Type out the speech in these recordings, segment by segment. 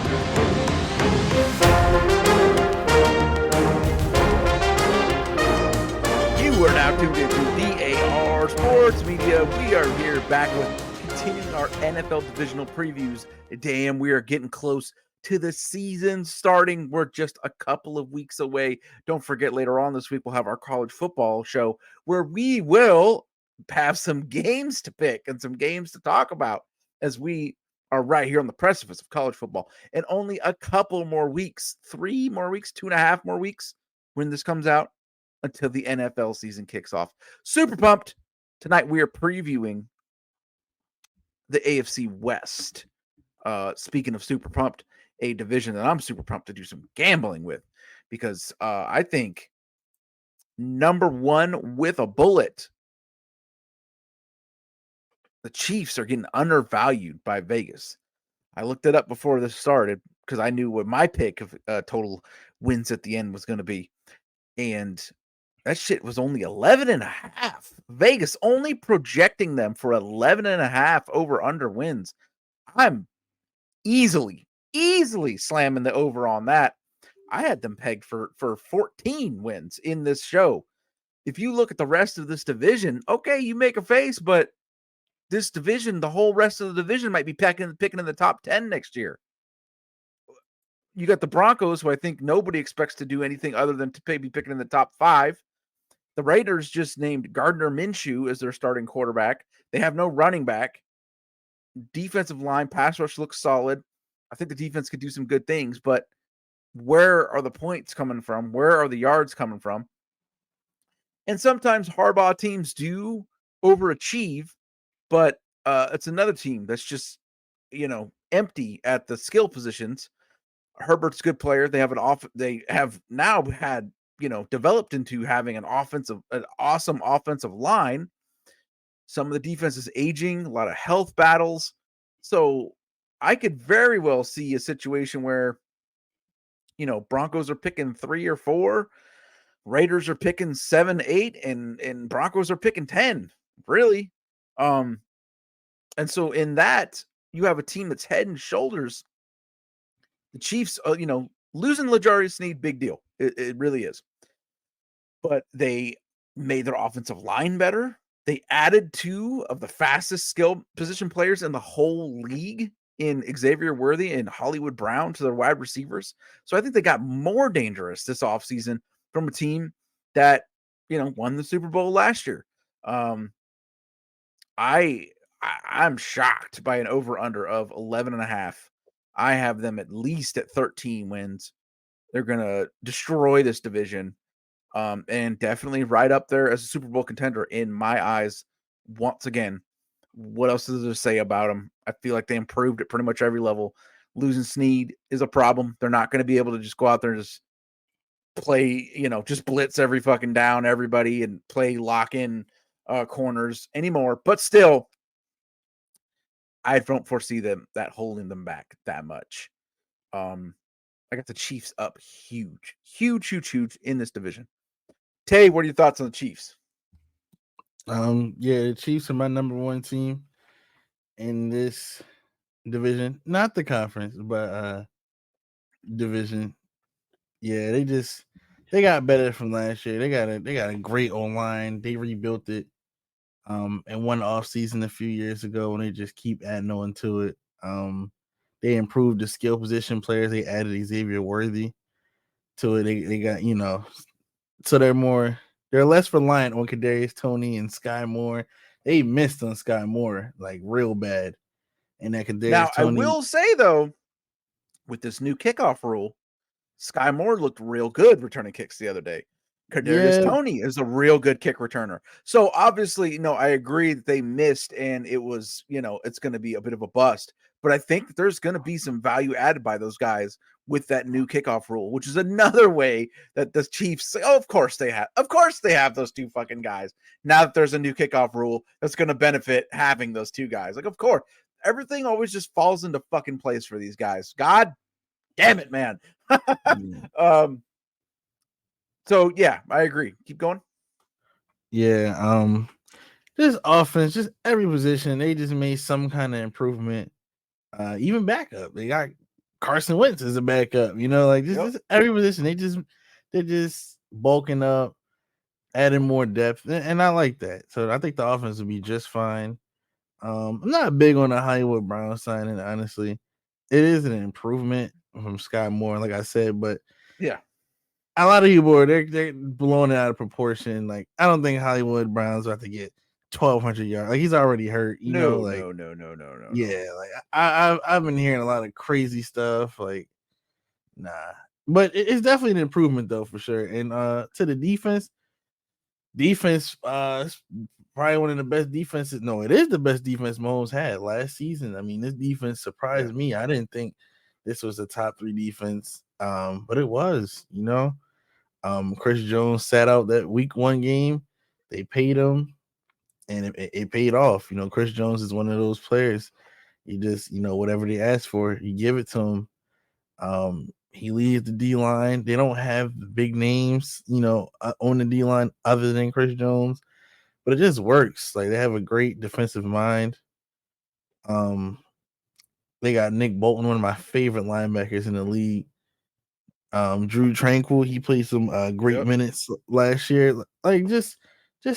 You are now tuned into DAR Sports Media. We are here back with continuing our NFL divisional previews. Damn, we are getting close to the season starting. We're just a couple of weeks away. Don't forget, later on this week, we'll have our college football show where we will have some games to pick and some games to talk about as we are right here on the precipice of college football. And only a couple more weeks, 3 more weeks, 2.5 more weeks when this comes out until the NFL season kicks off. Super pumped. Tonight we are previewing the AFC West. Speaking of super pumped, a division that I'm super pumped to do some gambling with because I think number one with a bullet, the Chiefs are getting undervalued by Vegas. I looked it up before this started because I knew what my pick of total wins at the end was going to be. And that shit was only 11.5. Vegas only projecting them for 11.5 over under wins. I'm easily slamming the over on that. I had them pegged for 14 wins in this show. If you look at the rest of this division, okay, you make a face, but this division, the whole rest of the division might be picking in the top 10 next year. You got the Broncos, who I think nobody expects to do anything other than to be picking in the top 5. The Raiders just named Gardner Minshew as their starting quarterback. They have no running back. Defensive line, pass rush looks solid. I think the defense could do some good things, but where are the points coming from? Where are the yards coming from? And sometimes Harbaugh teams do overachieve, but it's another team that's just, empty at the skill positions. Herbert's a good player. They have now had, developed into having an awesome offensive line. Some of the defense is aging, a lot of health battles. So I could very well see a situation where, Broncos are picking 3 or 4, Raiders are picking 7, 8, and Broncos are picking 10, really. And so in that, you have a team that's head and shoulders. The Chiefs, losing L'Jarius Sneed, big deal. It really is. But they made their offensive line better. They added 2 of the fastest skill position players in the whole league in Xavier Worthy and Hollywood Brown to their wide receivers. So I think they got more dangerous this offseason from a team that, won the Super Bowl last year. I'm shocked by an over-under of 11.5. I have them at least at 13 wins. They're going to destroy this division. And definitely right up there as a Super Bowl contender in my eyes. Once again, what else is there to say about them? I feel like they improved at pretty much every level. Losing Sneed is a problem. They're not going to be able to just go out there and just play, just blitz every fucking down everybody and play lock-in corners anymore. But still, I don't foresee that holding them back that much. I got the Chiefs up huge in this division. Tay, what are your thoughts on the Chiefs? The Chiefs are my number one team in this division, not the conference, but division. Yeah, they got better from last year. They got a great online. They rebuilt it and one off season a few years ago, and they just keep adding on to it. They improved the skill position players. They added Xavier Worthy to it. They got, so they're less reliant on Kadarius Toney and Sky Moore. They missed on Sky Moore like real bad. And that Kadarius Toney. I will say though, with this new kickoff rule, Sky Moore looked real good returning kicks the other day. Kadarius Toney is a real good kick returner. So obviously, I agree that they missed and it was, it's going to be a bit of a bust. But I think that there's going to be some value added by those guys with that new kickoff rule, which is another way that the Chiefs say, of course they have those 2 fucking guys. Now that there's a new kickoff rule, that's going to benefit having those 2 guys. Like, of course, everything always just falls into fucking place for these guys. God damn it, man. So yeah, I agree. Keep going. Yeah. This offense, just every position, they just made some kind of improvement. Even backup, they got Carson Wentz is a backup. Like Yep. just every position they're just bulking up, adding more depth, and I like that. So I think the offense will be just fine. I'm not big on the Hollywood Brown signing, honestly. It is an improvement from Scott Moore, like I said, but Yeah. a lot of people they're blowing it out of proportion. Like I don't think Hollywood Brown's about to get 1,200 yards. Like he's already hurt, No, Like no, no, no, no, no, no. yeah, like I've been hearing a lot of crazy stuff. Like nah, but it's definitely an improvement though for sure. And to the defense, it's probably one of the best defenses. No, it is the best defense Mahomes had last season. I mean, this defense surprised me. I didn't think this was a top 3 defense, but it was. Chris Jones sat out that week 1 game. They paid him, and it paid off. Chris Jones is one of those players. You just, whatever they ask for, you give it to him. He leads the D line. They don't have big names, on the D line other than Chris Jones, but it just works. Like they have a great defensive mind. They got Nick Bolton, one of my favorite linebackers in the league. Drew Tranquil, he played some great Yep. minutes last year. Like just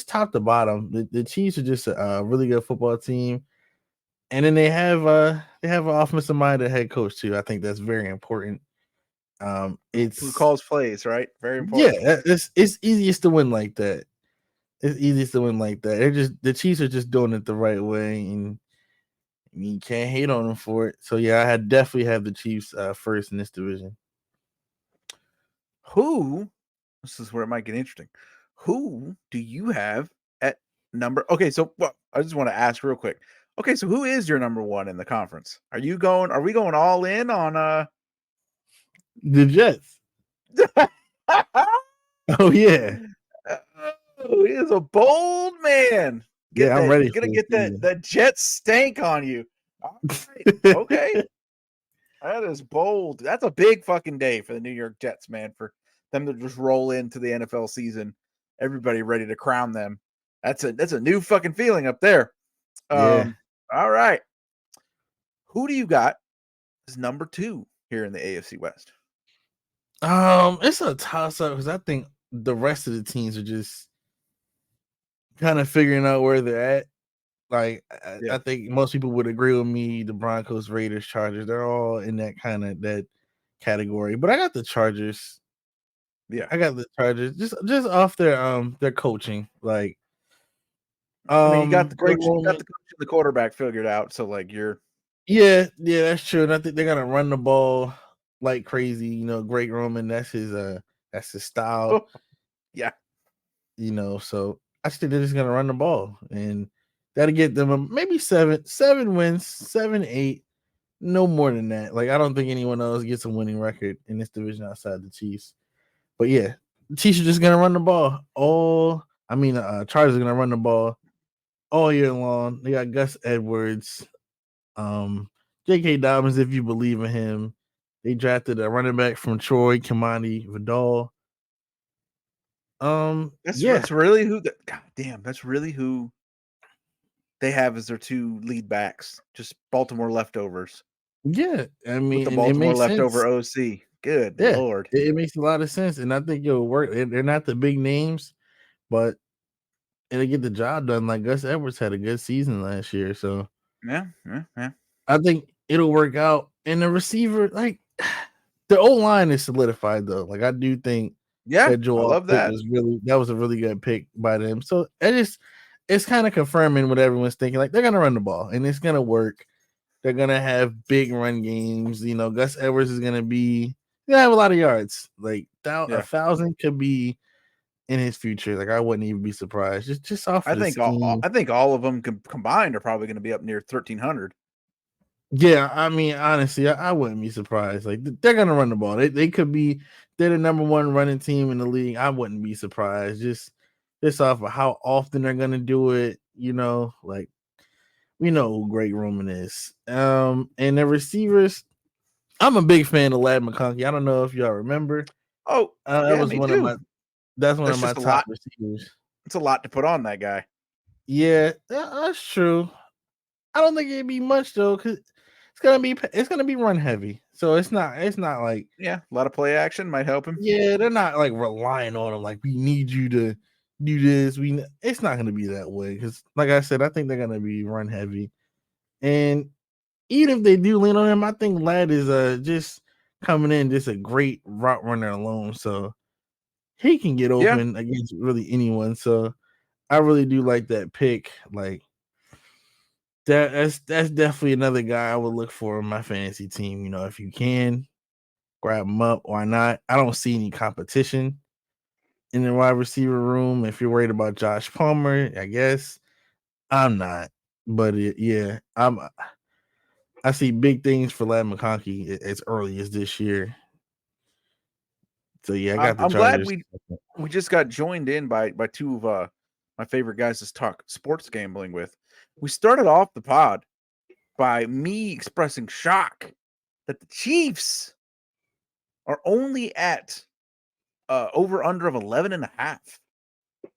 top to bottom, the Chiefs are just a really good football team. And then they have an offensive minded head coach too. I think that's very important. Who It's calls plays, right? Very yeah, important. it's easiest to win like that. It's easiest to win like that. The Chiefs are just doing it the right way, and you can't hate on them for it. So yeah, I definitely have the Chiefs first in this division. This is where it might get interesting. Who do you have at number? Okay, so I just want to ask real quick. Okay, so who is your number 1 in the conference? Are we going all in on The Jets. Oh yeah. Oh, he is a bold man. Yeah, I'm ready Gonna for get the that Jet stank on you. All right. season. Okay. That is bold. That's a big fucking day for the New York Jets, man, for them to just roll into the NFL season. Everybody ready to crown them. That's a new fucking feeling up there. Yeah. All right. Who do you got as number 2 here in the AFC West? It's a toss up because I think the rest of the teams are just kind of figuring out where they're at. Like I Yeah. think most people would agree with me. The Broncos, Raiders, Chargers, they're all in that category. But I got the Chargers. Yeah. I got the Chargers just off their coaching. Like I mean, you got the Greg coach, Roman. and the quarterback figured out, so like you're Yeah, that's true. And I think they're gonna run the ball like crazy. Greg Roman, that's his style. yeah. So I just think they're just gonna run the ball, and that'll get them maybe seven wins, 7-8, no more than that. Like I don't think anyone else gets a winning record in this division outside the Chiefs. But yeah, the Chiefs are just gonna run the ball. Chargers are gonna run the ball all year long. They got Gus Edwards, J.K. Dobbins, if you believe in him. They drafted a running back from Troy, Kamani Vidal. Yeah. That's really who God damn, that's really who they have as their 2 lead backs. Just Baltimore leftovers Yeah, I with the mean, and it Baltimore makes leftover sense. OC. Good Yeah, lord. it makes a lot of sense, and I think it'll work. They're not the big names, but it'll get the job done. Like Gus Edwards had a good season last year, so Yeah, yeah, yeah. I think it'll work out. And the receiver, like the O line is solidified though. Like I do think Yeah, that I Joel love pick that. was a really good pick by them. So it's kind of confirming what everyone's thinking. Like they're gonna run the ball and it's gonna work. They're gonna have big run games. Gus Edwards is gonna have a lot of yards. Like a Yeah. 1,000 could be in his future. Like I wouldn't even be surprised. Just off of the scheme. I think all of them combined are probably gonna be up near 1,300. Yeah, I mean, honestly, I wouldn't be surprised. Like they're gonna run the ball. They could be. They're the number 1 running team in the league. I wouldn't be surprised. Just off of how often they're gonna do it. Like we know who Greg Roman is. And the receivers. I'm a big fan of Lad McConkey. I don't know if y'all remember. Oh, That yeah, was me one of too. my. That's one of That's my just a top lot. receivers. It's a lot to put on that guy. Yeah, that's true. I don't think it'd be much though, because it's gonna be run heavy. So it's not like Yeah, a lot of play action might help him. yeah, they're not like relying on him. Like we need you to do this. It's not going to be that way because, like I said, I think they're going to be run heavy. And even if they do lean on him, I think Ladd is just coming in just a great route runner alone. So he can get open against really anyone. So I really do like that pick. Like that's definitely another guy I would look for in my fantasy team. If you can grab him up, why not? I don't see any competition in the wide receiver room. If you're worried about Josh Palmer, I guess I'm not. But I see big things for Ladd McConkey as early as this year. So yeah, I got the I'm glad Chargers. we just got joined in by two of my favorite guys to talk sports gambling with. We started off the pod by me expressing shock that the Chiefs are only at over under of 11.5,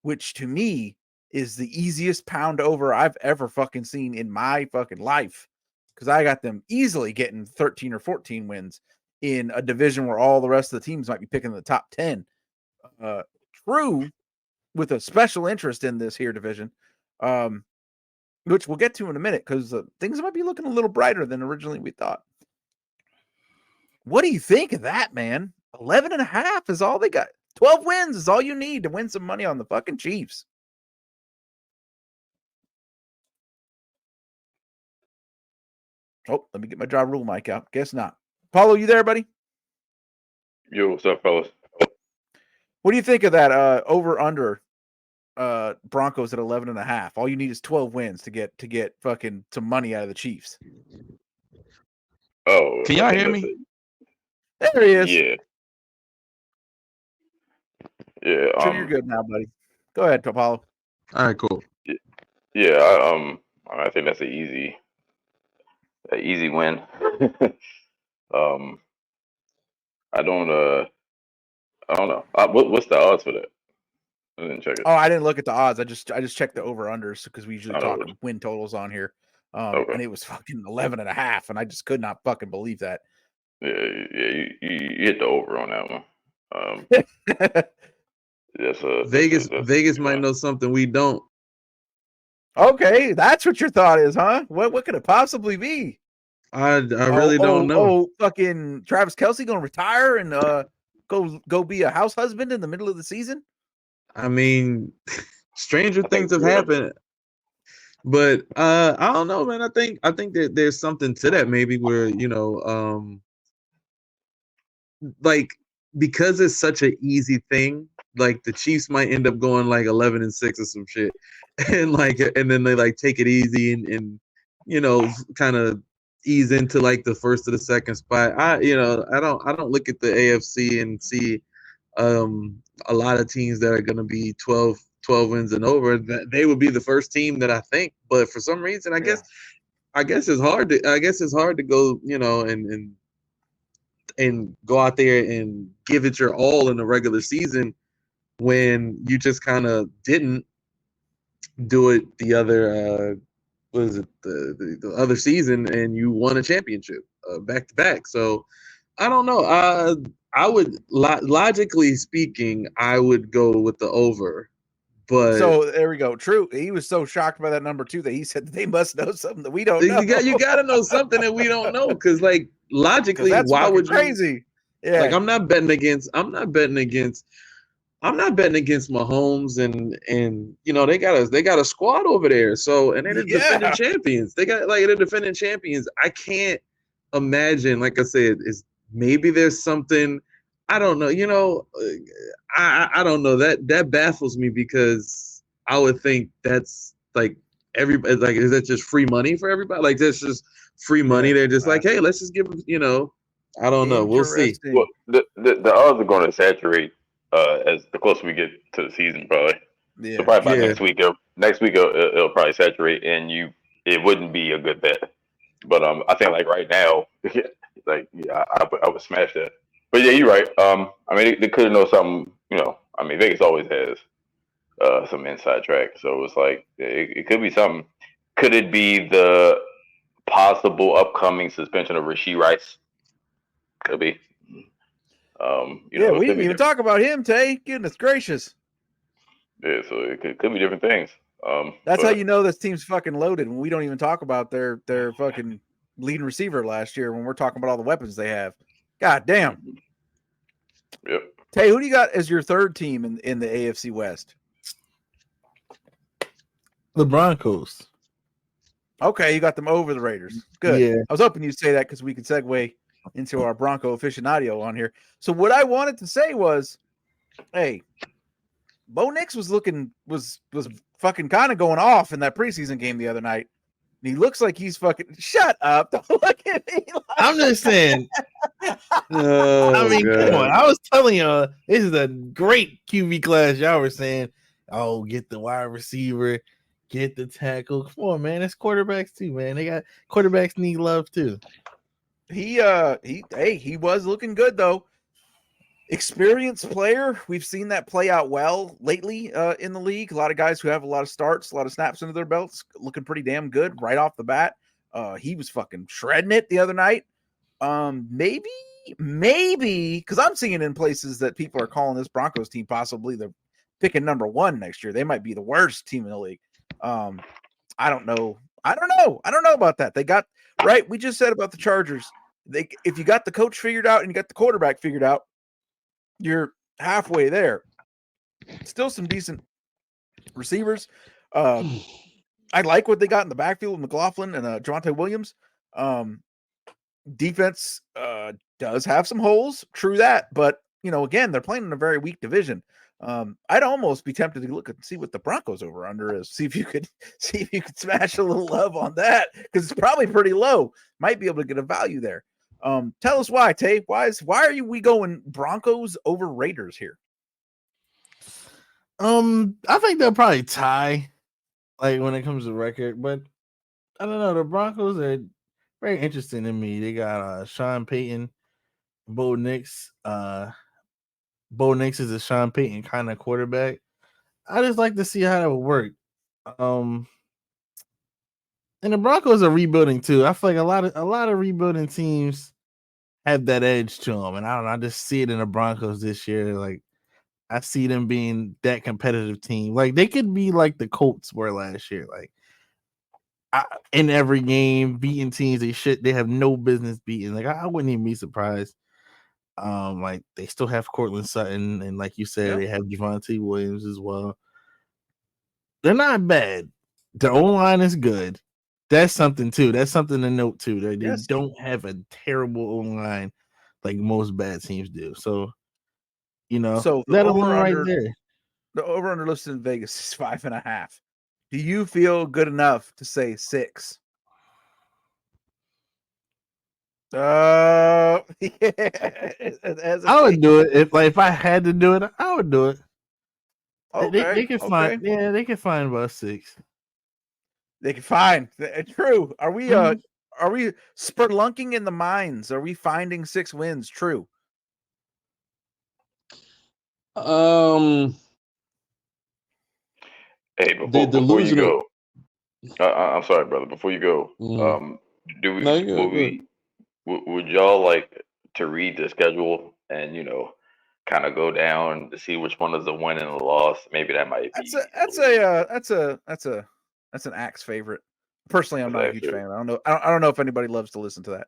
which to me is the easiest pound over I've ever fucking seen in my fucking life. Because I got them easily getting 13 or 14 wins in a division where all the rest of the teams might be picking the top 10. True, with a special interest in this here division, which we'll get to in a minute because things might be looking a little brighter than originally we thought. What do you think of that, man? 11.5 is all they got. 12 wins is all you need to win some money on the fucking Chiefs. Oh, let me get my draw rule mic out. Guess not. Paulo, you there, buddy? Yo, what's up, fellas? What do you think of that over under Broncos at 11.5? All you need is 12 wins to get fucking some money out of the Chiefs. Oh, can y'all hear me? There he is. Yeah. Sure, you're good now, buddy. Go ahead, Paulo. All right, cool. Yeah. I think that's an easy win. I don't know. What's the odds for that? I didn't check it. Oh, I didn't look at the odds. I just checked the over unders because we usually talk Okay. win totals on here. Okay. And it was fucking 11.5, and I just could not fucking believe that. Yeah, you hit the over on that one. Vegas might know something we don't. Okay, that's what your thought is, huh? What could it possibly be? I really don't know. Oh, fucking Travis Kelce gonna retire and go be a house husband in the middle of the season? I mean, stranger things have happened. But I don't know, man. I think that there's something to that, maybe where like because it's such an easy thing, like the Chiefs might end up going like 11-6 or some shit, and then they like take it easy and kind of ease into like the first or the second spot. I don't look at the AFC and see a lot of teams that are going to be 12 wins and over. They would be the first team that I think, but for some reason, I guess it's hard to go, and go out there and give it your all in the regular season when you just kind of didn't do it the other the other season, and you won a championship back to back. So I don't know. I would logically speaking, I would go with the over. But so there we go. True. He was so shocked by that number too that he said they must know something that we don't know. You got to know something that we don't know, because like logically, why would you? Crazy. Yeah. Like I'm not betting against Mahomes and they got a squad over there. So, and they're defending champions. They're defending champions. I can't imagine, like I said, is maybe there's something. I don't know. I don't know. That baffles me, because I would think that's like everybody. Like, is that just free money for everybody? Like, that's just free money. They're just like, hey, let's just give them. I don't know. We'll see. Well, the odds are going to saturate as the closer we get to the season, probably. Yeah. So probably by next week it'll probably saturate, and it wouldn't be a good bet. But I think like right now, I would smash that. But yeah, you're right. I mean, they could know something. I mean, Vegas always has some inside track, so it's like it could be something. Could it be the possible upcoming suspension of Rashee Rice? Could be. Yeah, it we could didn't be even talk about him, Tay. Goodness gracious. Yeah, so it could be different things. That's how But you know this team's fucking loaded when we don't even talk about their fucking leading receiver last year when we're talking about all the weapons they have. God damn. Yep. Tay, who do you got as your third team in the AFC West? The Broncos. Okay, you got them over the Raiders. Good. Yeah. I was hoping you'd say that because we could segue into our Bronco aficionado on here. So what I wanted to say was, hey, Bo Nix was fucking kind of going off in that preseason game the other night. And he looks like he's fucking shut up. Don't look at me. I'm just saying. Oh, I mean, come on. God. I was telling y'all, this is a great QB class. Y'all were saying, oh, get the wide receiver, get the tackle. Come on, man. It's quarterbacks too, man. They got quarterbacks need love too. He was looking good though. Experienced player. We've seen that play out well lately in the league. A lot of guys who have a lot of starts, a lot of snaps under their belts, looking pretty damn good right off the bat. He was fucking shredding it the other night. Maybe because I'm seeing in places that people are calling this Broncos team possibly they're picking number 1 next year. They might be the worst team in the league. I don't know about that. They got right. We just said about the Chargers. If you got the coach figured out and you got the quarterback figured out, you're halfway there. Still some decent receivers. I like what they got in the backfield with McLaughlin and Javonte Williams. Defense does have some holes. True that. But, again, they're playing in a very weak division. I'd almost be tempted to look and see what the Broncos over under is. See if you could smash a little love on that because it's probably pretty low. Might be able to get a value there. Tell us why, Tay. Why are we going Broncos over Raiders here? I think they'll probably tie, like when it comes to record, but I don't know. The Broncos are very interesting to me. They got Sean Payton, Bo Nix. Bo Nix is a Sean Payton kind of quarterback. I just like to see how that would work. And the Broncos are rebuilding too. I feel like a lot of rebuilding teams have that edge to them, and I don't know. I just see it in the Broncos this year. Like I see them being that competitive team. Like they could be like the Colts were last year. Like in every game, beating teams they have no business beating. Like I wouldn't even be surprised. Like they still have Cortland Sutton, and like you said, they have Javonte Williams as well. They're not bad. The O-line is good. That's something too. That's something to note too. They don't have a terrible O-line like most bad teams do. So, so that alone right there. The over-under listed in Vegas is 5.5. Do you feel good enough to say 6? Yeah. I would do it if I had to do it. I would do it. Okay, they can find. Yeah, they can find about 6. They can find. True. Are we spelunking in the mines? Are we finding 6 wins? True. Hey, before you go, I'm sorry, brother. Before you go, would y'all like to read the schedule and kind of go down to see which one is the win and the loss? Maybe that might be. That's an Axe favorite. Personally, I'm not a huge fan. I don't know if anybody loves to listen to that.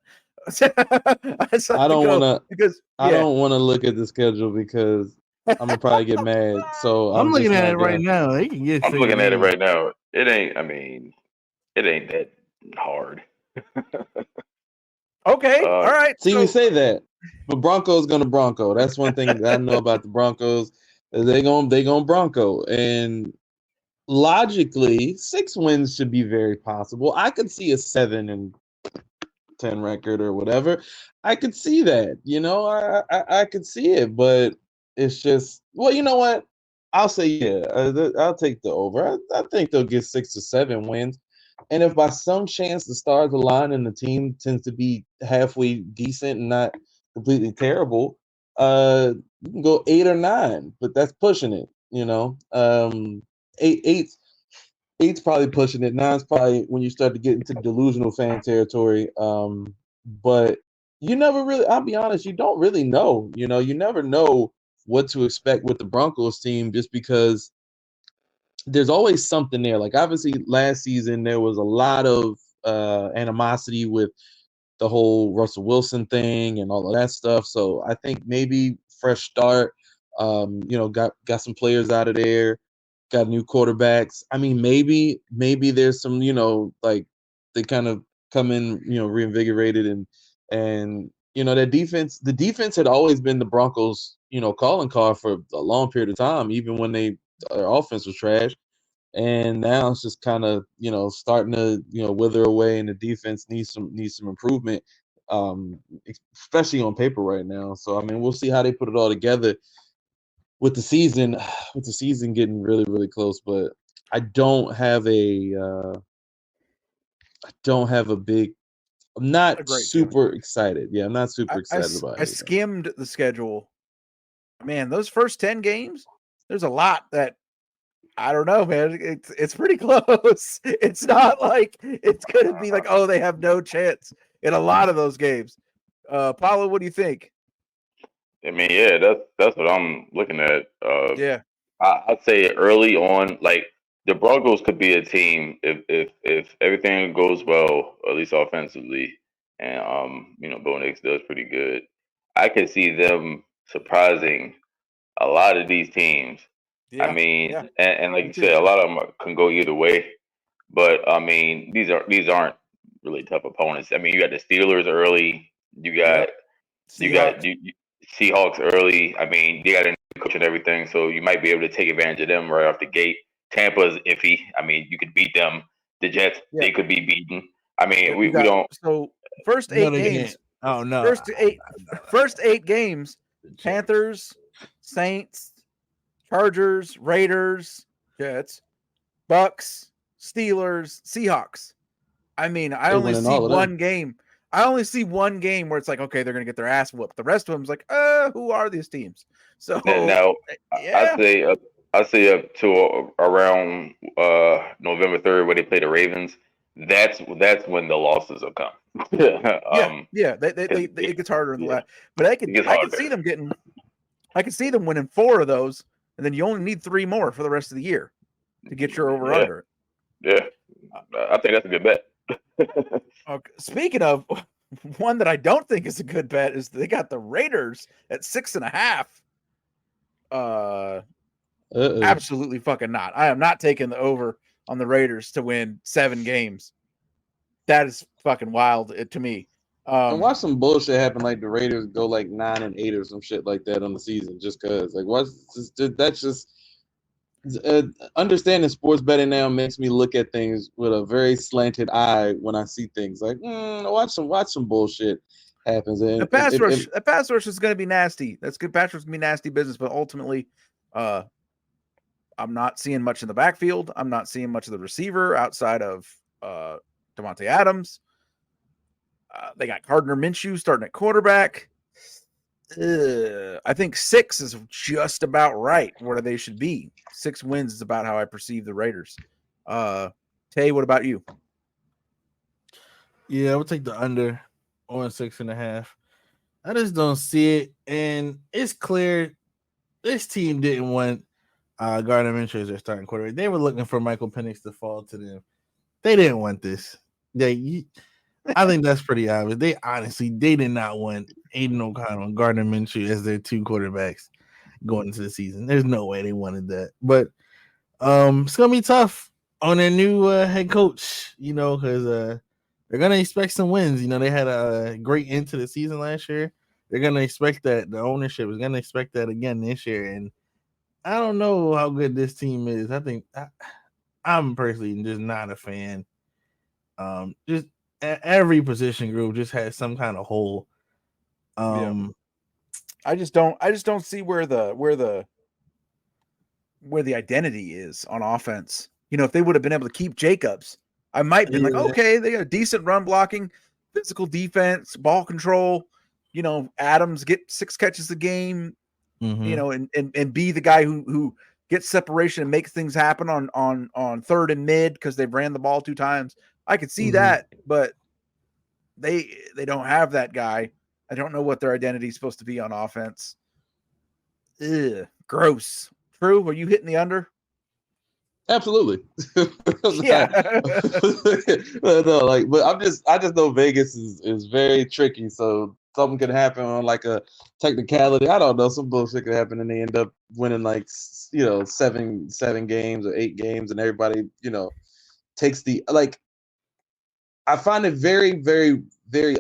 I don't want to look at the schedule because I'm gonna probably get mad. So I'm looking at it right now. I'm looking at it right now. It ain't. I mean, it ain't that hard. Okay. All right. See, we say that, but Broncos gonna Bronco. That's one thing that I know about the Broncos. They gonna Bronco, and logically, 6 wins should be very possible. I could see a 7-10 record or whatever. I could see that. I could see it, but it's just you know what? I'll say I'll take the over. I think they'll get 6 to 7 wins. And if by some chance the stars align and the team tends to be halfway decent and not completely terrible, you can go 8 or 9, but that's pushing it. 8's probably pushing it. 9's probably when you start to get into delusional fan territory. But you never really, I'll be honest, you don't really know. You know, you never know what to expect with the Broncos team just because there's always something there. Like obviously last season there was a lot of animosity with the whole Russell Wilson thing and all of that stuff. So I think maybe fresh start. Got some players out of there, got new quarterbacks. I mean, maybe there's some, like they kind of come in, reinvigorated and that defense. The defense had always been the Broncos, calling card for a long period of time, even when their offense was trash. And now it's just kind of starting to wither away, and the defense needs some improvement, especially on paper right now. So I mean, we'll see how they put it all together with the season getting really really close. But I don't have a big. I'm not super excited. Yeah, I'm not super excited about it. I skimmed the schedule. Man, those first 10 games, there's a lot that I don't know, man. It's pretty close. It's not like it's going to be like, oh, they have no chance in a lot of those games. Paulo, what do you think? I mean, yeah, that's what I'm looking at. Yeah, I'd say early on, like the Broncos could be a team if everything goes well, at least offensively, and Bo Nix does pretty good. I could see them surprising a lot of these teams. yeah. I mean, yeah. and like you said, a lot of them can go either way. But I mean, these aren't really tough opponents. I mean, you got the Steelers early. You got Seahawks early. I mean, you got a new coach and everything, so you might be able to take advantage of them right off the gate. Tampa's iffy. I mean, you could beat them. The Jets, they could be beaten. I mean, we don't. So first 8 games. Oh no! First eight games: Panthers, Saints, Chargers, Raiders, Jets, Bucks, Steelers, Seahawks. I mean, I only see one game. I only see one game where it's like, okay, they're going to get their ass whooped. The rest of them is like, who are these teams? So now, yeah. I say up to around November 3rd when they play the Ravens. That's when the losses will come. It gets harder in the last, but I can see them getting. I can see them winning 4 of those, and then you only need 3 more for the rest of the year to get your over under. Yeah, I think that's a good bet. Okay. Speaking of one that I don't think is a good bet is they got the Raiders at 6.5. Absolutely fucking not. I am not taking the over on the Raiders to win 7 games. That is fucking wild to me. And watch some bullshit happen, like the Raiders go like 9-8 or some shit like that on the season, just cause. Like, that's just understanding sports betting now makes me look at things with a very slanted eye when I see things like watch some bullshit happens. And the pass rush is going to be nasty. That's good. Pass rush is going to be nasty business, but ultimately, I'm not seeing much in the backfield. I'm not seeing much of the receiver outside of Devontae Adams. They got Gardner Minshew starting at quarterback. I think 6 is just about right where they should be. 6 wins is about how I perceive the Raiders. Tay, what about you? Yeah, I would take the under on 6.5. I just don't see it, and it's clear this team didn't want Gardner Minshew as their starting quarterback. They were looking for Michael Penix to fall to them. They didn't want this. I think that's pretty obvious. They did not want Aiden O'Connell and Gardner Minshew as their 2 quarterbacks going into the season. There's no way they wanted that. But it's gonna be tough on their new head coach, because they're gonna expect some wins. They had a great end to the season last year. They're gonna expect that. The ownership is gonna expect that again this year. And I don't know how good this team is. I think I'm personally just not a fan. Just every position group just has some kind of hole. I just don't see where the identity is on offense. If they would have been able to keep Jacobs, I might have been like, okay, they got a decent run blocking, physical defense, ball control. Adams get 6 catches a game. And be the guy who gets separation and makes things happen on 3rd and mid because they've ran the ball 2 times. I could see that, but they don't have that guy. I don't know what their identity is supposed to be on offense. Ugh, gross. True, are you hitting the under? Absolutely. Yeah. No, but I just know Vegas is very tricky. So something could happen on like a technicality. I don't know. Some bullshit could happen, and they end up winning like 7 games or 8 games, and everybody takes the like. I find it very, very, very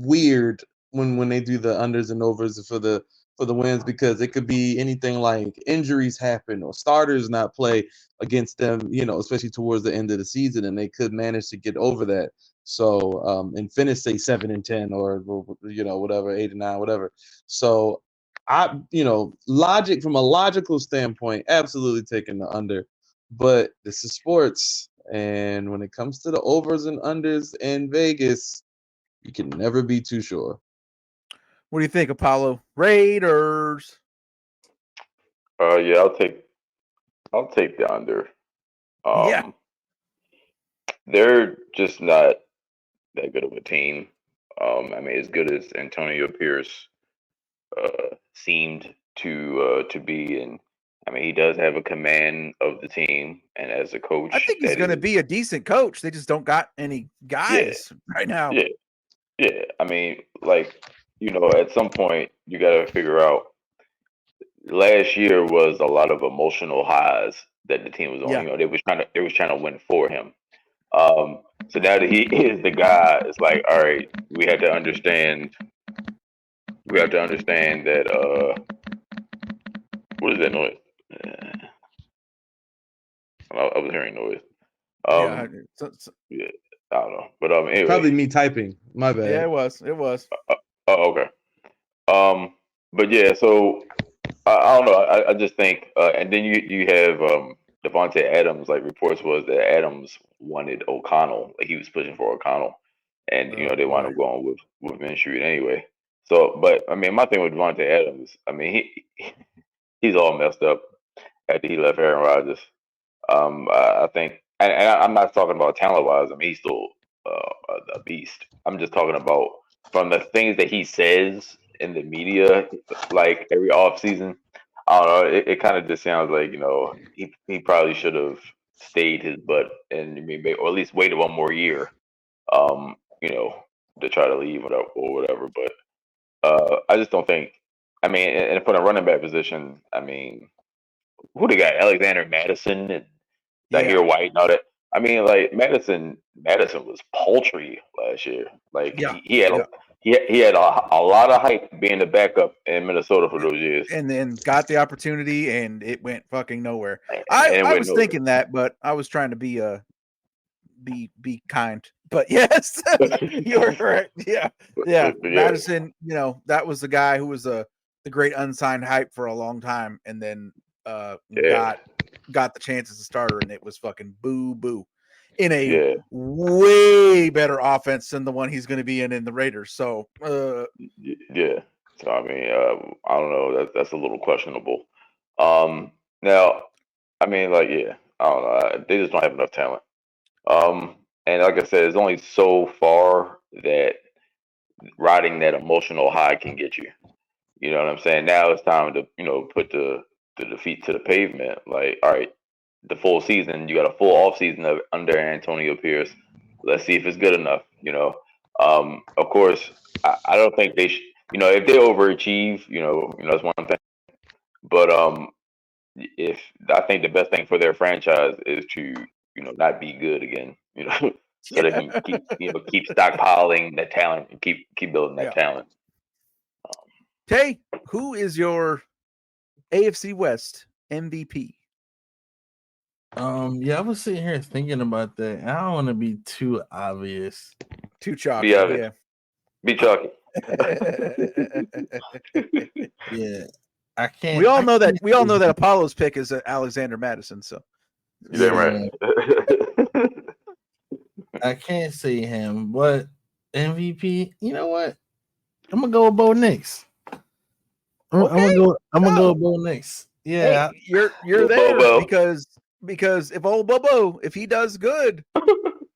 weird when they do the unders and overs for the wins, because it could be anything like injuries happen or starters not play against them, especially towards the end of the season, and they could manage to get over that. So and finish say 7-10 or whatever, 8-9, whatever. So logic from a logical standpoint, absolutely taking the under, but this is sports, and when it comes to the overs and unders in Vegas, you can never be too sure. What do you think, Apollo? Raiders. Yeah, I'll take the under. Yeah. They're just not that good of a team. I mean, as good as Antonio Pierce seemed to be, and I mean, he does have a command of the team, and as a coach, I think he's going to be a decent coach. They just don't got any guys right now. Yeah. I mean, at some point, you got to figure out. Last year was a lot of emotional highs that the team was on. Yeah. They was trying to win for him. So now that he is the guy, it's like, all right, we have to understand that what is that noise? I was hearing noise. Yeah, I don't know. But anyway. Probably me typing. My bad. Yeah, it was. Okay. But yeah, so I don't know. I just think, and then you have Devontae Adams. Like reports was that Adams wanted O'Connell. Like he was pushing for O'Connell, and they wound up going with Minshew anyway. So, but I mean, my thing with Devontae Adams, I mean, he's all messed up after he left Aaron Rodgers. I think, and I'm not talking about talent wise. I mean, he's still a beast. I'm just talking about from the things that he says in the media, like every off season. I don't know. It kind of just sounds like he probably should have stayed his butt and maybe or at least waited one more year, to try to leave or whatever. But I just don't think. I mean, and for the running back position, I mean, who they got? Alexander Madison and Zahir White and all that. I mean, like Madison was paltry last year. Like he had a lot of hype being the backup in Minnesota for those years, and then got the opportunity, and it went fucking nowhere. I was thinking that, but I was trying to be kind. But yes, you are correct. Yeah. Madison, that was the guy who was the great unsigned hype for a long time, and then got the chance as a starter, and it was fucking boo in a way better offense than the one he's going to be in the Raiders. So yeah. So I mean, I don't know. That's a little questionable. Now, I mean, I don't know. They just don't have enough talent. And like I said, it's only so far that riding that emotional high can get you. You know what I'm saying? Now it's time to put the feet to the pavement. Like, all right, the full season, you got a full off season under Antonio Pierce. Let's see if it's good enough. Of course, I don't think they should. If they overachieve, that's one thing. But if I think the best thing for their franchise is to not be good again. So they can keep stockpiling that talent and keep building that talent. Tay, who is your AFC West MVP? I was sitting here thinking about that. I don't want to be too obvious. Too chalky. Be obvious. Be chalky. Yeah. I can't. We all know that Apollo's pick is Alexander Madison, so you're right. I can't say him, but MVP, you know what? I'm gonna go with Bo Nix. I'm gonna go with Bo Nix. Yeah, hey, you're there Bobo. because if old Bobo, if he does good,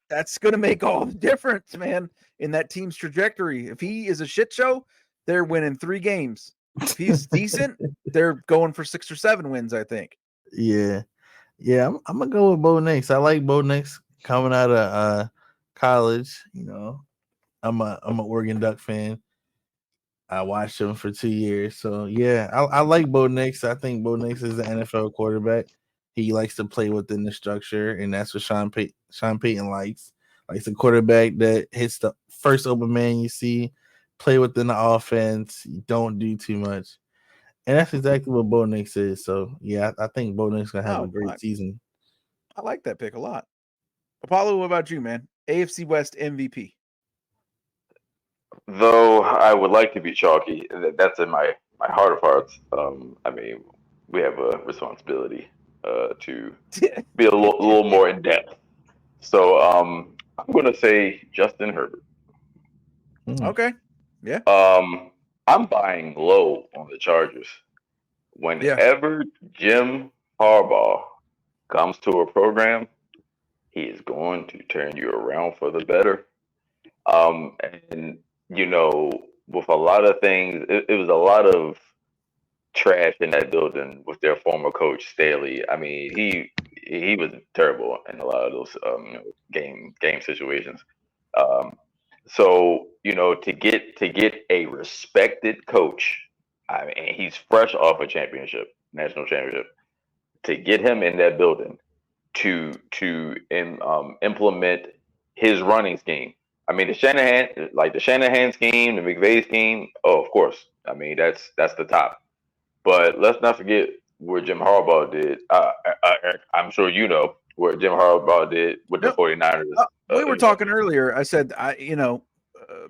that's gonna make all the difference, man. in that team's trajectory. If he is a shit show, they're winning 3 games. If he's decent, they're going for 6 or 7 wins, I think. Yeah. I'm gonna go with Bo Nix. I like Bo Nix coming out of college. You know, I'm an Oregon Duck fan. I watched him for 2 years, so yeah, I like Bo Nix. I think Bo Nix is an NFL quarterback. He likes to play within the structure, and that's what Sean Payton likes. Likes a quarterback that hits the first open man you see, play within the offense, don't do too much. And that's exactly what Bo Nix is. So yeah, I think Bo Nix gonna have a great season. I like that pick a lot. Apollo, what about you, man? AFC West MVP. Though I would like to be chalky, that's in my heart of hearts. I mean, we have a responsibility to be a little more in depth. So I'm gonna say Justin Herbert. Okay. Yeah. I'm buying low on the Chargers. Whenever Jim Harbaugh comes to a program, he is going to turn you around for the better. And you know, with a lot of things, it was a lot of trash in that building with their former coach Staley. I mean, he was terrible in a lot of those game situations. Um, so you know, to get a respected coach, I mean, he's fresh off a national championship. To get him in that building to implement his running scheme. I mean, the Shanahan scheme, the McVay scheme. Oh, of course. I mean, that's the top. But let's not forget what Jim Harbaugh did. I'm sure you know what Jim Harbaugh did with the 49ers. We were talking earlier. I said,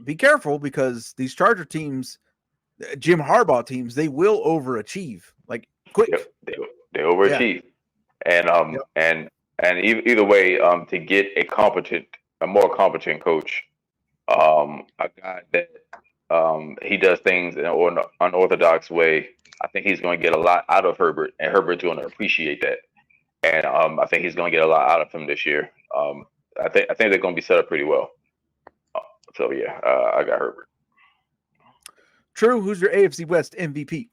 be careful because these Charger teams, Jim Harbaugh teams, they will overachieve like quick. Yep, they overachieve, and either way, to get a more competent coach, a guy that he does things in an unorthodox way. I think he's going to get a lot out of Herbert, and Herbert's going to appreciate that. And I think he's going to get a lot out of him this year. I think they're going to be set up pretty well. So yeah, I got Herbert. True. Who's your AFC West MVP?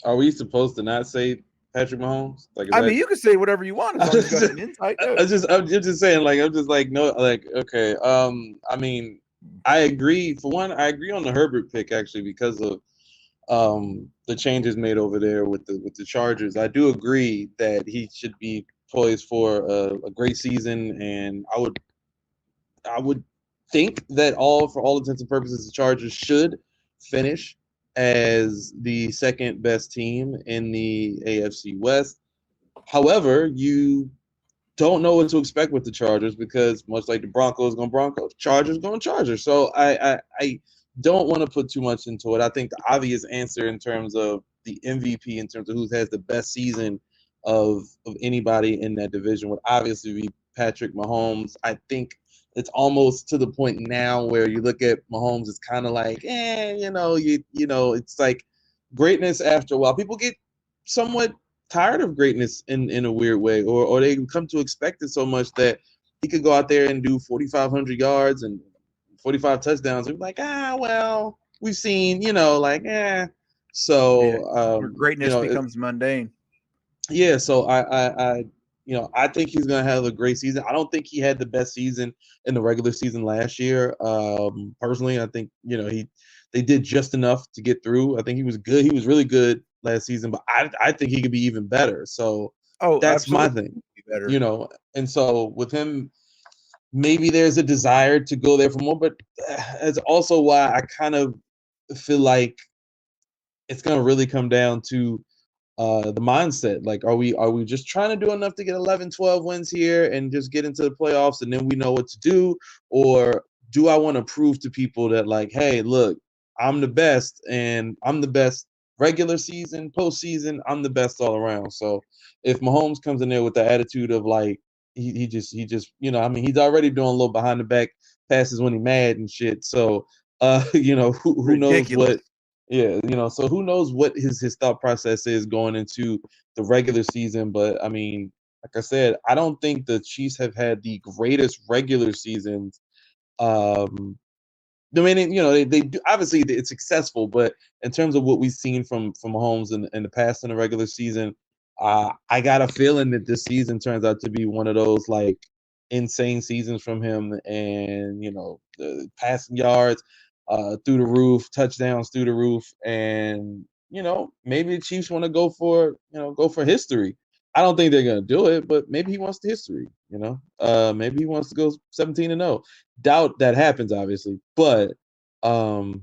Are we supposed to not say Patrick Mahomes? Like, I mean, you can say whatever you want as long as you got an insight. I'm just saying, like, I'm just like, no, like, okay. I mean, I agree. For one, I agree on the Herbert pick actually because of the changes made over there with the Chargers. I do agree that he should be poised for a great season, and I would think that for all intents and purposes, the Chargers should finish as the second best team in the AFC West. However, you don't know what to expect with the Chargers because much like the Broncos going Broncos, Chargers going Chargers. So I don't want to put too much into it. I think the obvious answer in terms of the MVP, in terms of who has the best season of anybody in that division, would obviously be Patrick Mahomes. I think it's almost to the point now where you look at Mahomes, it's kind of like, it's like greatness after a while. People get somewhat tired of greatness in a weird way, or they come to expect it so much that he could go out there and do 4,500 yards and 45 touchdowns. And be like, well, we've seen, So greatness becomes mundane. Yeah, so I think he's gonna have a great season. I don't think he had the best season in the regular season last year. Personally, I think they did just enough to get through. I think he was good. He was really good last season, but I think he could be even better. So that's my thing. And so with him, maybe there's a desire to go there for more, but it's also why I kind of feel like it's gonna really come down to the mindset. Like, are we just trying to do enough to get 11, 12 wins here and just get into the playoffs and then we know what to do? Or do I want to prove to people that, like, hey, look, I'm the best, and I'm the best regular season, postseason, I'm the best all around. So if Mahomes comes in there with the attitude of like he just he's already doing a little behind the back passes when he's mad and shit. So who knows what. Yeah, so who knows what his thought process is going into the regular season. But, I mean, like I said, I don't think the Chiefs have had the greatest regular seasons I mean, they do, obviously it's successful, but in terms of what we've seen from Mahomes in the past in the regular season, I got a feeling that this season turns out to be one of those like insane seasons from him, and the passing yards through the roof, touchdowns through the roof, and maybe the Chiefs want to go for history. I don't think they're gonna do it, but maybe he wants the history. Maybe he wants to go 17-0. Doubt that happens, obviously, but maybe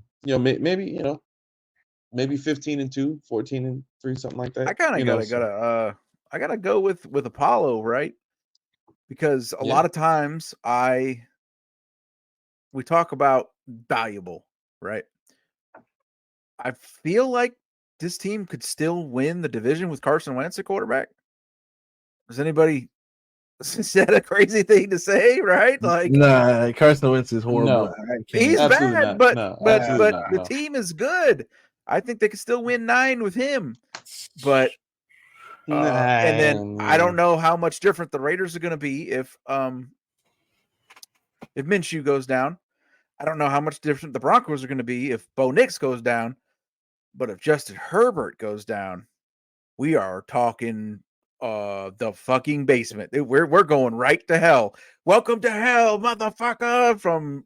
15-2, 14-3, something like that. I kind of I gotta go with Apollo, right? Because a lot of times we talk about valuable, right? I feel like this team could still win the division with Carson Wentz at quarterback. Does anybody said a crazy thing to say, right? Like, nah, Carson Wentz is horrible. No. he's Absolutely bad, not. but No, but absolutely but not, the no. team is good. I think they could still win 9 with him. But and then I don't know how much different the Raiders are going to be if Minshew goes down. I don't know how much different the Broncos are going to be if Bo Nix goes down. But if Justin Herbert goes down, we are talking the fucking basement. We're going right to hell. Welcome to hell, motherfucker, from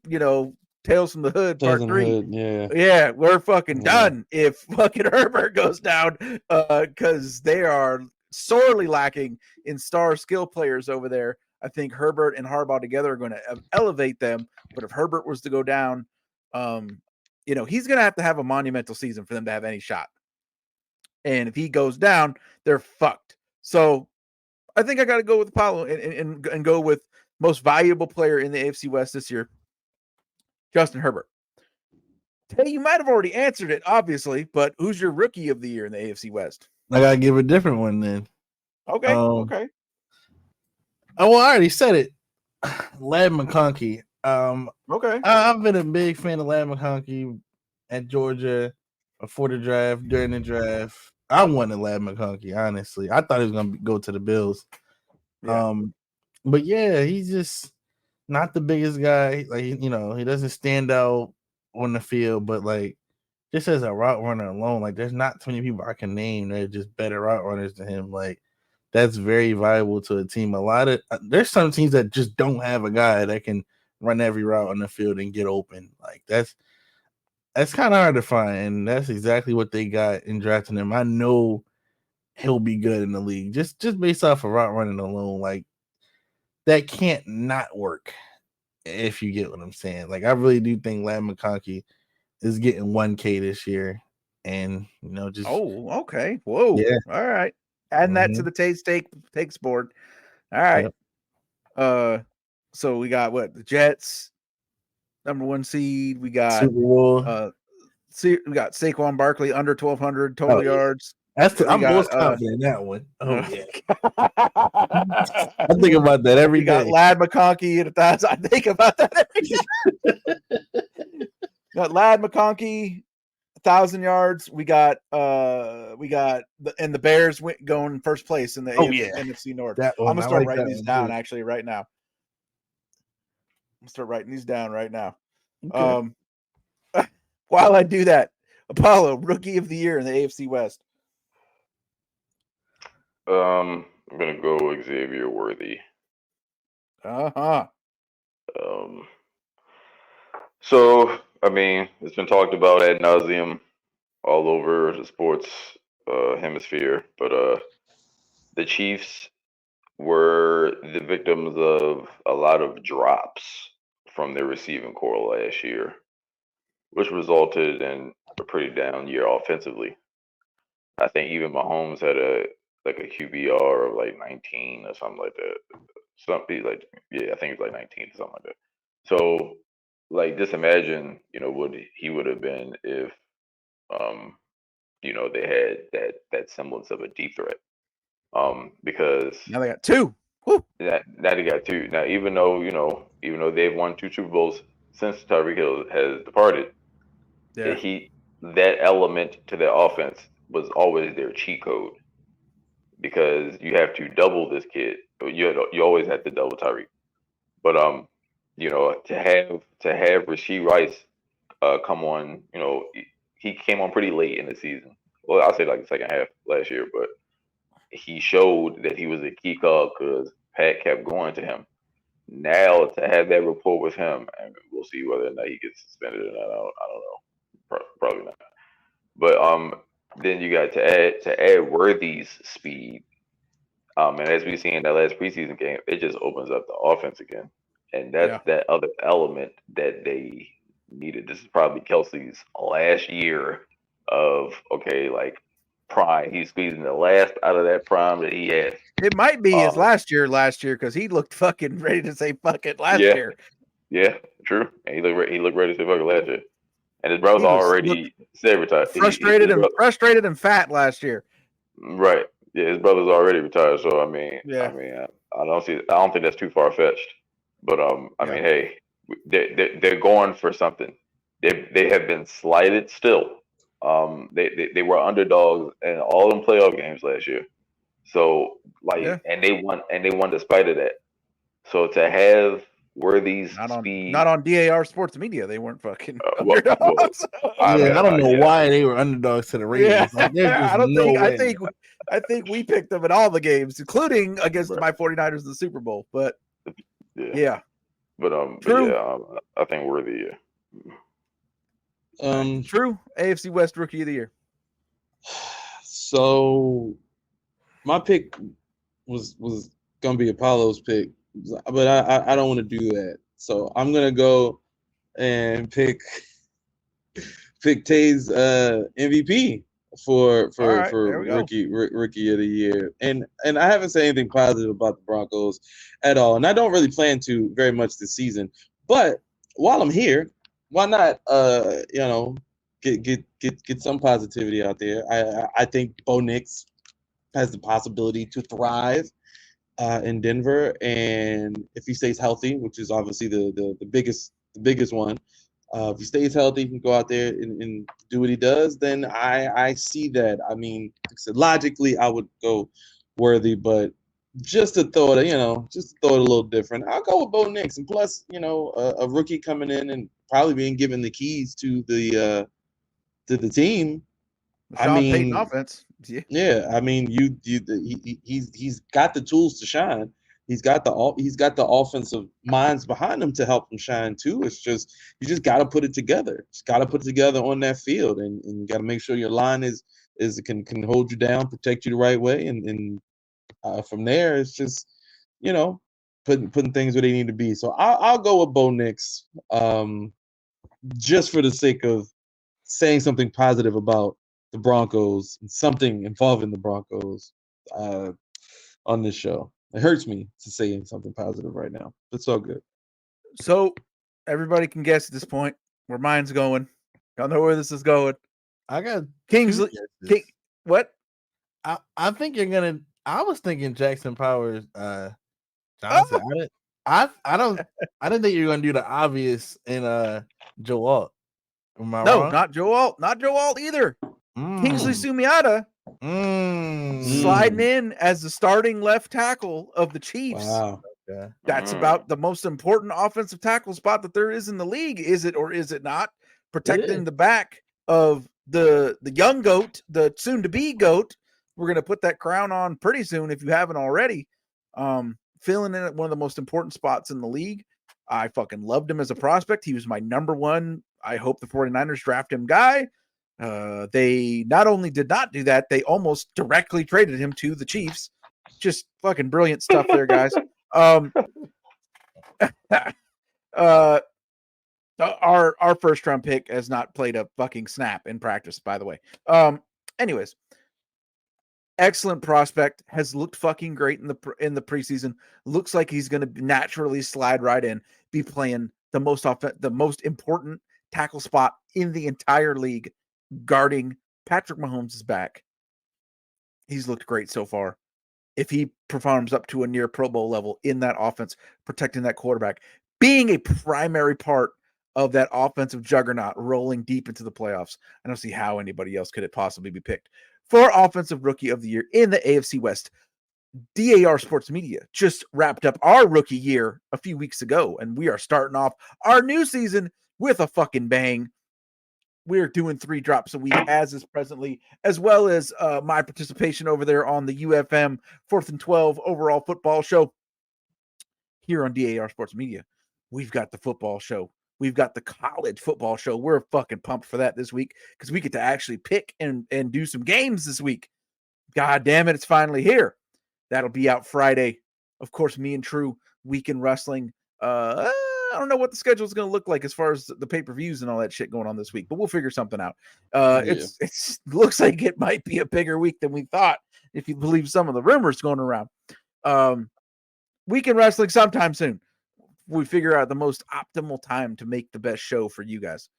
Tales from the Hood Part 3. Yeah, we're fucking done if fucking Herbert goes down, because they are sorely lacking in star skill players over there. I think Herbert and Harbaugh together are going to elevate them. But if Herbert was to go down, he's going to have a monumental season for them to have any shot. And if he goes down, they're fucked. So I think I got to go with Apollo and go with most valuable player in the AFC West this year, Justin Herbert. Hey, you might have already answered it, obviously, but who's your rookie of the year in the AFC West? I gotta give a different one then. Okay, okay. Oh, well, I already said it. Ladd McConkey. Okay. I've been a big fan of Ladd McConkey at Georgia before the draft, during the draft. I wanted Ladd McConkey, honestly. I thought he was gonna go to the Bills. Yeah. But yeah, he's just not the biggest guy. Like, he doesn't stand out on the field, but like just as a route runner alone, like there's not too many people I can name that are just better route runners than him. Like, that's very valuable to a team. There's some teams that just don't have a guy that can run every route on the field and get open. Like, that's kind of hard to find, and that's exactly what they got in drafting him. I know he'll be good in the league just based off of route running alone. Like, that can't not work, if you get what I'm saying. Like, I really do think Ladd McConkey is getting 1K this year, and just okay. Whoa. Yeah. All right. Adding that to the takes board. All right. Yep. So we got the Jets, number 1 seed. We got Super Bowl. We got Saquon Barkley under 1,200 total yards. I'm most confident in that one. Oh yeah. I think about that every day. We got Ladd McConkey at 1,000. I think about that every day. Got Ladd McConkey, 1,000 yards. We got the Bears going first place in the NFC North. I'm gonna start writing these down actually right now. I'm gonna start writing these down right now. Okay. While I do that, Apollo, rookie of the year in the AFC West. I'm gonna go Xavier Worthy. So I mean, it's been talked about ad nauseum all over the sports hemisphere, but the Chiefs were the victims of a lot of drops from their receiving core last year, which resulted in a pretty down year offensively. I think even Mahomes had a QBR of like 19 or something like that. Something like, I think it's like 19 or something like that. So like, just imagine, what he would have been if they had that semblance of a deep threat. Because now they got 2. Now they got 2. Now, even though they've won 2 Super Bowls since Tyreek Hill has departed, that element to their offense was always their cheat code, because you have to double this kid. You always have to double Tyreek, but to have Rasheed Rice come on, he came on pretty late in the season. Well, I'll say like the second half last year, but he showed that he was a key cog because Pat kept going to him. Now to have that rapport with him, and we'll see whether or not he gets suspended or not. I don't know. Probably not. But then you got to add Worthy's speed. And as we see in that last preseason game, it just opens up the offense again, and that's that other element that they needed. This is probably Kelsey's last year of like prime. He's squeezing the last out of that prime that he had. It might be his last year because he looked fucking ready to say fuck it last year. Yeah, true. And he looked ready to say fuck it last year. And his brother already said retired. Frustrated and fat last year. Right. Yeah, his brother's already retired. So I mean, I don't think that's too far fetched. But I mean, hey, they're going for something. They have been slighted still. They were underdogs in all them playoff games last year. So and they won despite of that. So to have Worthy's speed, not on DAR Sports Media, they weren't fucking underdogs. I don't know why they were underdogs to the Ravens. Yeah. I think we picked them in all the games, including against my 49ers in the Super Bowl. But I think Worthy. True. AFC West Rookie of the Year. So my pick was gonna be Apollo's pick, but I don't want to do that. So I'm gonna go and pick Tay's MVP for rookie of the year. And I haven't said anything positive about the Broncos at all, and I don't really plan to very much this season. But while I'm here, why not get some positivity out there? I think Bo Nix has the possibility to thrive in Denver, and if he stays healthy, which is obviously the biggest one, if he stays healthy, he can go out there and do what he does. Then I see that. I mean, like I said, logically, I would go Worthy, but just to throw it, a little different, I'll go with Bo Nix. And plus, a rookie coming in and probably being given the keys to the team. Payton offense. Yeah, I mean, he's got the tools to shine. He's got the offensive minds behind him to help him shine too. It's just you just got to put it together. Just got to put it together on that field, and you got to make sure your line can hold you down, protect you the right way, and from there it's just putting things where they need to be. So I'll go with Bo Nix, just for the sake of saying something positive about the Broncos and something involving the Broncos on this show. It hurts me to say something positive right now. It's all good. So everybody can guess at this point where mine's going. Y'all know where this is going. I got Kingsley. What? I think you're gonna. I was thinking Jackson Powers. Johnson. I didn't think you were gonna do the obvious in Joe Alt. No, not Joe Alt. Not Joe Alt either. Kingsley Sumiata sliding in as the starting left tackle of the Chiefs. Wow. Okay. That's about the most important offensive tackle spot that there is in the league. Is it or is it not? Protecting the back of the young GOAT, the soon-to-be GOAT. We're going to put that crown on pretty soon if you haven't already. Filling in at one of the most important spots in the league. I fucking loved him as a prospect. He was my number one. I hope the 49ers draft him guy. They not only did not do that, they almost directly traded him to the Chiefs. Just fucking brilliant stuff there, guys. Our first round pick has not played a fucking snap in practice, by the way. Anyways, excellent prospect, has looked fucking great in the preseason. Looks like he's going to naturally slide right in, be playing the most important tackle spot in the entire league, guarding Patrick Mahomes' back. He's looked great so far. If he performs up to a near Pro Bowl level in that offense, protecting that quarterback, being a primary part of that offensive juggernaut rolling deep into the playoffs, I don't see how anybody else could it possibly be picked for Offensive Rookie of the Year in the AFC West. DAR Sports Media just wrapped up our rookie year a few weeks ago, and we are starting off our new season with a fucking bang. We're doing 3 drops a week as is presently, as well as my participation over there on the UFM 4th and 12 overall football show here on DAR Sports Media. We've got the football show. We've got the college football show. We're fucking pumped for that this week because we get to actually pick and do some games this week. God damn it, it's finally here. That'll be out Friday. Of course, me and True, Weekend Wrestling. I don't know what the schedule is going to look like as far as the pay-per-views and all that shit going on this week, but we'll figure something out. It's looks like it might be a bigger week than we thought, if you believe some of the rumors going around. Weekend Wrestling sometime soon. We figure out the most optimal time to make the best show for you guys.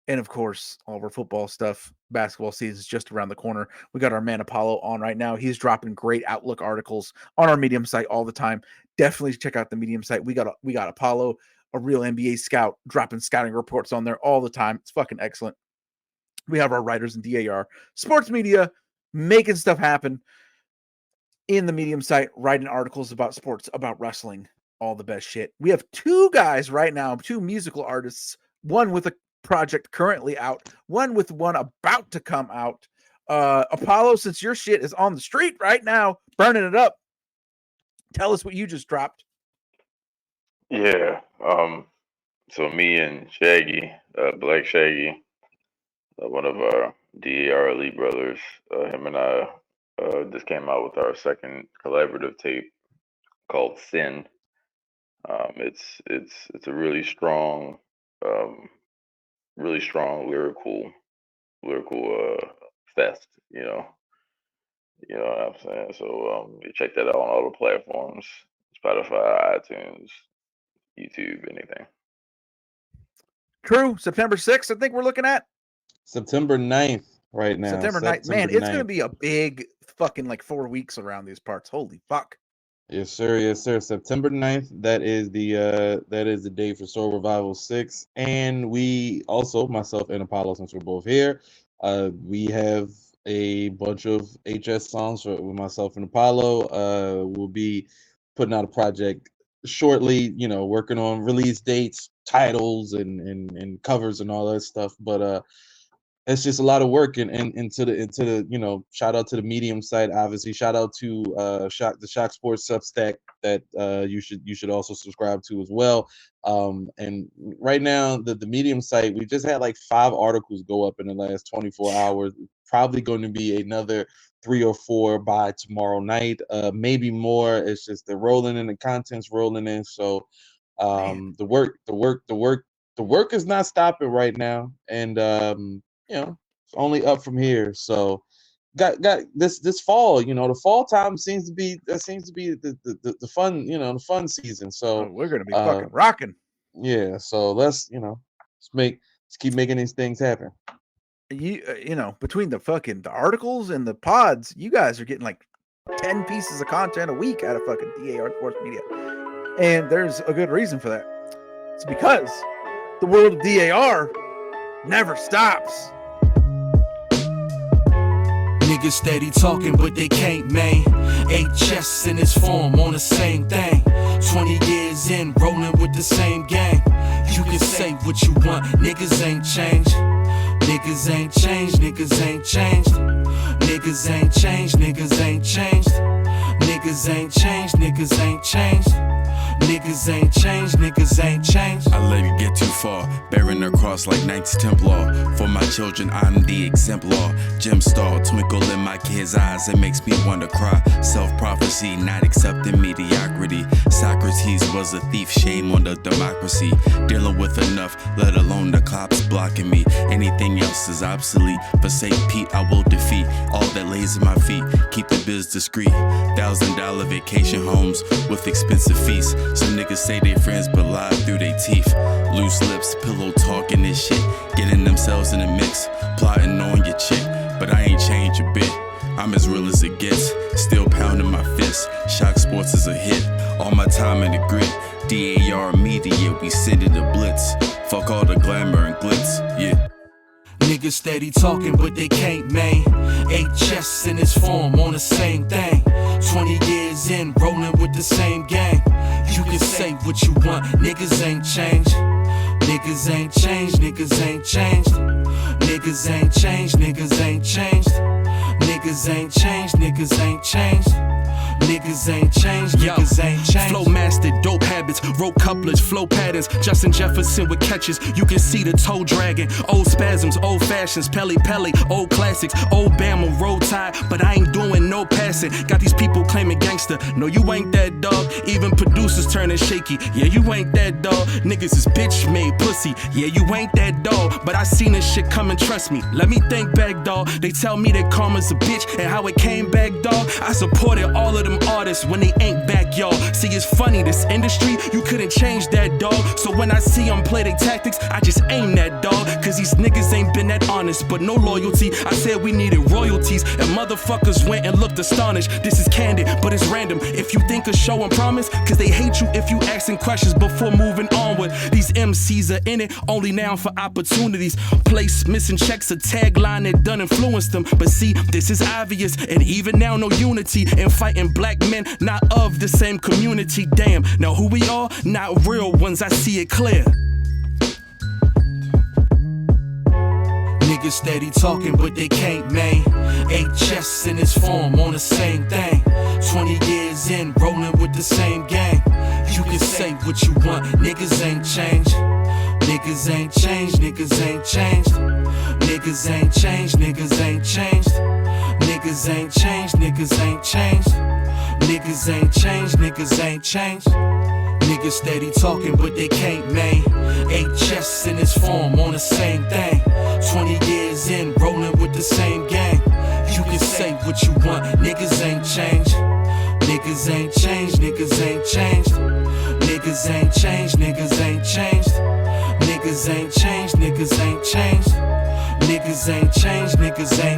And of course, all of our football stuff. Basketball season is just around the corner. We got our man Apollo on right now. He's dropping great Outlook articles on our Medium site all the time. Definitely check out the Medium site. We got Apollo, a real NBA scout, dropping scouting reports on there all the time. It's fucking excellent. We have our writers in DAR Sports Media making stuff happen in the Medium site, writing articles about sports, about wrestling, all the best shit. We have 2 guys right now, 2 musical artists, one with a project currently out, one with one about to come out. Apollo, since your shit is on the street right now, burning it up, tell us what you just dropped. Yeah. So me and Shaggy, Black Shaggy, one of our DAR elite brothers, him and I just came out with our second collaborative tape called Sin. It's a really strong lyrical fest, you know what I'm saying? So you check that out on all the platforms, Spotify, iTunes, YouTube, anything. True, September 6th, I think we're looking at. September 9th right now. September 9th. Man, it's going to be a big fucking 4 weeks around these parts. Holy fuck. Yes, sir. Yes, sir. September 9th. That is the date for Soul Revival 6. And we also, myself and Apollo, since we're both here, we have a bunch of HS songs with myself and Apollo. We'll be putting out a project shortly, working on release dates, titles, and covers and all that stuff. But it's just a lot of work and into the shout out to the Medium site, obviously. Shout out to the Shock Sports Substack that you should also subscribe to as well. And right now the Medium site, we just had 5 articles go up in the last 24 hours. Probably going to be another 3 or 4 by tomorrow night, maybe more. It's just they're rolling in, the content's rolling in. So the work is not stopping right now, and it's only up from here. So got this fall, the fall time seems to be the fun, the fun season. So we're gonna be fucking rocking. Yeah, so let's keep making these things happen. Between the articles and the pods, you guys are getting 10 pieces of content a week out of fucking DAR Sports Media. And there's a good reason for that. It's because the world of DAR never stops. Niggas steady talking, but they can't main. HS in its form on the same thing. 20 years in, rolling with the same gang. You can say what you want, niggas ain't changed. Niggas ain't changed, niggas ain't changed. Niggas ain't changed, niggas ain't changed. Niggas ain't changed, niggas ain't changed. Niggas ain't changed, niggas ain't changed. I let it get too far, bearing the cross like Knights Templar. For my children, I'm the exemplar. Gem star, twinkle in my kids' eyes, it makes me want to cry. Self-prophecy, not accepting mediocrity. Socrates was a thief, shame on the democracy. Dealing with enough, let alone the cops blocking me. Anything else is obsolete. Forsake Pete, I will defeat all that lays at my feet. Keep the biz discreet. $1,000 vacation homes with expensive feasts. Some niggas say they friends but lie through their teeth. Loose lips, pillow talking this shit. Getting themselves in the mix, plotting on your chick. But I ain't changed a bit. I'm as real as it gets. Still pounding my fist. Shock Sports is a hit. All my time in the grit. DAR Media, we send it a blitz. Fuck all the glamour and glitz, yeah. Niggas steady talking, but they can't main. HS in its form on the same thing. 20 years in, rolling with the same gang. You can say what you want, niggas ain't changed. Niggas ain't changed, niggas ain't changed. Niggas ain't changed, niggas ain't changed. Niggas ain't changed, niggas ain't changed. Niggas ain't changed, niggas ain't changed. Flow mastered, dope habits, wrote couplets, flow patterns. Justin Jefferson with catches, you can see the toe dragging. Old spasms, old fashions, Pelly Pelly, old classics, old Bama, roll tide, but I ain't doing no passing. Got these people claiming gangster, no you ain't that dog. Even producers turning shaky, yeah you ain't that dog. Niggas is bitch made pussy, yeah you ain't that dog. But I seen this shit coming, trust me, let me think back dog. They tell me that karma's a bitch and how it came back dog. I supported all of them artists when they ain't back, y'all. See, it's funny, this industry, you couldn't change that, dog. So when I see them play their tactics, I just aim that, dog. Cause these niggas ain't been that honest, but no loyalty. I said we needed royalties, and motherfuckers went and looked astonished. This is candid, but it's random. If you think of show and promise, cause they hate you if you asking questions before moving onward. These MCs are in it only now for opportunities. Place missing checks, a tagline that done influenced them. But see, this is obvious, and even now no unity in fighting black men not of the same community. Damn, now who we are? Not real ones, I see it clear. Niggas steady talking, but they can't main. HS in its form on the same thing. 20 years in, rolling with the same gang. You can say what you want, niggas ain't changed. Niggas ain't changed, niggas ain't changed. Niggas ain't changed, niggas ain't changed. Niggas ain't changed, niggas ain't changed. Niggas ain't changed, niggas ain't changed. Niggas steady talking, but they can't main. HS in its form on the same thing. 20 years in, rolling with the same gang. You can say what you want, niggas ain't changed. Niggas ain't changed, niggas ain't changed. Niggas ain't changed, niggas ain't changed. Niggas ain't changed, niggas ain't changed. Niggas ain't changed, niggas ain't